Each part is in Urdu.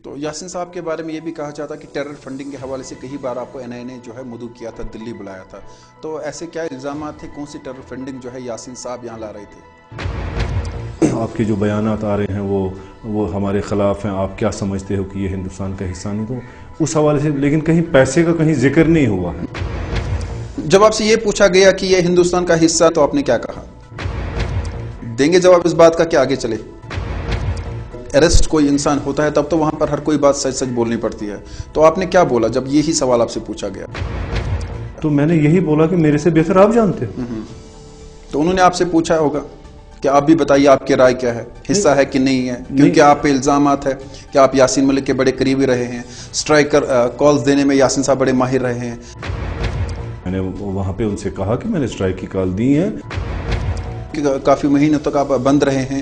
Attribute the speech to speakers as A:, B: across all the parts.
A: تو یاسین صاحب کے بارے میں یہ بھی کہا جاتا کہ ٹیرر فنڈنگ کے حوالے سے کئی بار آپ کو این آئی نے جو ہے مدعو کیا تھا، دلی بلایا تھا، تو ایسے کیا الزامات تھے، کون سی ٹیرر فنڈنگ جو ہے یاسین صاحب یہاں لا رہے تھے؟
B: آپ کے جو بیانات آ رہے ہیں وہ ہمارے خلاف ہیں، آپ کیا سمجھتے ہو کہ یہ ہندوستان کا حصہ نہیں؟ تو اس حوالے سے لیکن کہیں پیسے کا کہیں ذکر نہیں ہوا ہے۔
A: جب آپ سے یہ پوچھا گیا کہ یہ ہندوستان کا حصہ تو آپ نے کیا کہا؟ دیں گے جواب اس بات کا کہ آگے چلے؟ اریسٹ کوئی انسان ہوتا ہے تب تو وہاں پر ہر کوئی بات سچ سچ بولنی پڑتی ہے، تو آپ نے کیا بولا جب یہی سوال آپ سے پوچھا گیا؟
B: تو میں نے یہی بولا کہ میرے سے بہتر آپ جانتے ہیں۔
A: تو انہوں نے آپ سے پوچھا ہوگا کہ آپ بھی بتائیے آپ کی رائے کیا ہے، حصہ ہے کہ نہیں ہے، کیونکہ آپ پہ الزامات ہے کہ آپ یاسین ملک کے بڑے قریبی رہے ہیں، سٹرائکر کالز دینے میں یاسین صاحب بڑے ماہر رہے ہیں۔
B: میں نے وہاں پہ ان سے کہا کہ میں نے سٹرائک کی کال دی ہے،
A: کافی مہینوں تک آپ بند رہے ہیں،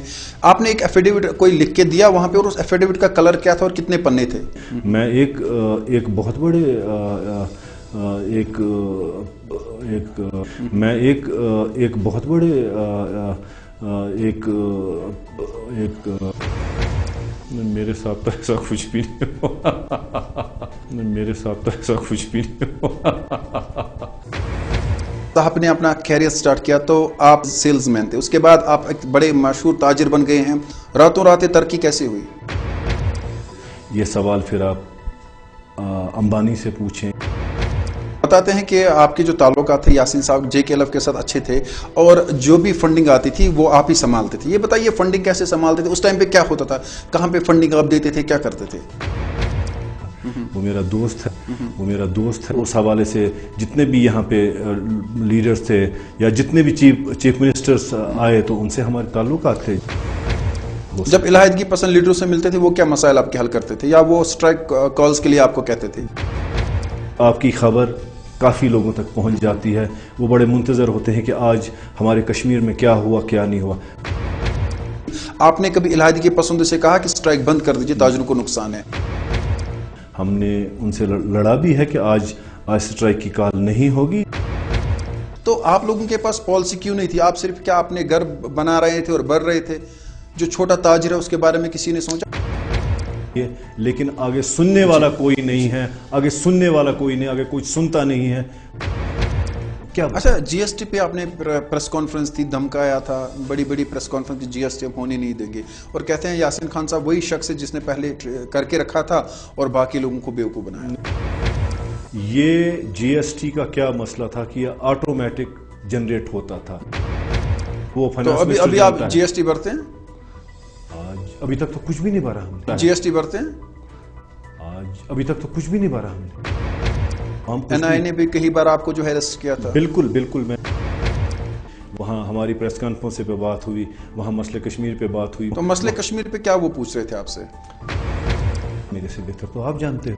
A: آپ نے ایک ایفیڈیوٹ کوئی لکھ کے دیا وہاں پہ، اور اس ایفیڈیوٹ کا کلر کیا تھا اور کتنے پنے تھے؟
B: میں ایک بہت بڑے ایک بہت بڑے میرے ساتھ تو ایسا کچھ بھی نہیں ہوا، میرے ساتھ تو ایسا کچھ بھی نہیں ہوا۔
A: صاحب نے اپنا کیریئر سٹارٹ کیا تو آپ سیلز مین تھے، اس کے بعد آپ ایک بڑے مشہور تاجر بن گئے ہیں، راتوں رات ترقی کیسے ہوئی؟
B: یہ سوال پھر آپ امبانی سے پوچھیں۔
A: بتاتے ہیں کہ آپ کے جو تعلقات تھے یاسین صاحب جے کے ایل ایف کے ساتھ اچھے تھے، اور جو بھی فنڈنگ آتی تھی وہ آپ ہی سنبھالتے تھے، یہ بتائیے فنڈنگ کیسے سنبھالتے تھے؟ اس ٹائم پہ کیا ہوتا تھا، کہاں پہ فنڈنگ آپ دیتے تھے، کیا کرتے تھے؟
B: وہ میرا دوست ہے، اس حوالے سے جتنے بھی یہاں پہ لیڈرز تھے یا جتنے بھی چیف منسٹرز آئے تو ان سے ہمارے تعلقات تھے۔
A: جب علیحدگی پسند لیڈروں سے ملتے تھے وہ کیا مسائل آپ کے حل کرتے تھے، یا وہ سٹرائک کالز کے لیے آپ کو کہتے تھے؟
B: آپ کی خبر کافی لوگوں تک پہنچ جاتی ہے، وہ بڑے منتظر ہوتے ہیں کہ آج ہمارے کشمیر میں کیا ہوا کیا نہیں ہوا۔
A: آپ نے کبھی علیحدگی پسندوں سے کہا کہ سٹرائک بند کر دیجئے، تاجروں کو نقصان ہے؟
B: ہم نے ان سے لڑا بھی ہے کہ آج سٹرائک کی کال نہیں ہوگی۔
A: تو آپ لوگوں کے پاس پالیسی کیوں نہیں تھی؟ آپ صرف کیا اپنے گھر بنا رہے تھے اور بڑھ رہے تھے؟ جو چھوٹا تاجر ہے اس کے بارے میں کسی نے سوچا؟
B: لیکن آگے سننے والا کوئی نہیں ہے، آگے کوئی سنتا نہیں ہے۔ کیا
A: اچھا، جی ایس ٹی پہ آپ نے پریس کانفرنس تھی، دھمکایا تھا، بڑی پریس کانفرنس کی جی ایس ٹی ہم ہونے نہیں دیں گے، اور کہتے ہیں یاسین خان صاحب وہی شخص ہے جس نے پہلے کر کے رکھا تھا اور باقی لوگوں کو بیوقوف بنایا۔
B: یہ جی ایس ٹی کا کیا مسئلہ تھا کہ یہ آٹومیٹک جنریٹ ہوتا تھا، وہ
A: تو ابھی آپ جی ایس ٹی بھرتے ہیں؟
B: ابھی تک تو کچھ بھی نہیں بھرا ہم نے۔
A: جی ایس ٹی بھرتے ہیں؟
B: ابھی تک تو کچھ بھی نہیں بھرا ہم نے۔
A: این آئی نے بھی کئی بار آپ کو جو ہے اریسٹ کیا تھا؟
B: بالکل میں وہاں ہماری پریس کانفرنس پہ بات ہوئی، وہاں مسئلہ کشمیر پہ بات ہوئی۔
A: تو مسئلہ کشمیر پہ کیا وہ پوچھ رہے تھے آپ سے؟
B: میرے سے بہتر تو آپ جانتے ہو،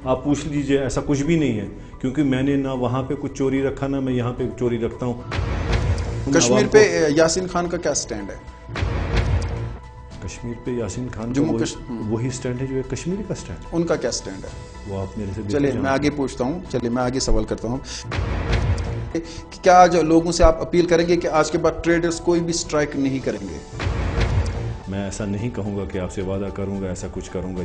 B: آپ پوچھ لیجئے، ایسا کچھ بھی نہیں ہے، کیونکہ میں نے نہ وہاں پہ کچھ چوری رکھا نہ میں یہاں پہ چوری رکھتا ہوں۔
A: کشمیر پہ یاسین خان کا کیا سٹینڈ ہے؟
B: کشمیر پہ یاسین خان کا وہی سٹینڈ ہے جو ایک کشمیری کا سٹینڈ ہے۔
A: ان کا کیا سٹینڈ ہے؟
B: وہ آپ میرے سے
A: چلیے میں آگے پوچھتا ہوں، چلیے میں آگے سوال کرتا ہوں کہ کیا آج لوگوں سے آپ اپیل کریں گے کہ آج کے بعد ٹریڈرز کوئی بھی سٹرائک نہیں کریں گے؟
B: میں ایسا نہیں کہوں گا کہ آپ سے وعدہ کروں گا ایسا کچھ کروں گا۔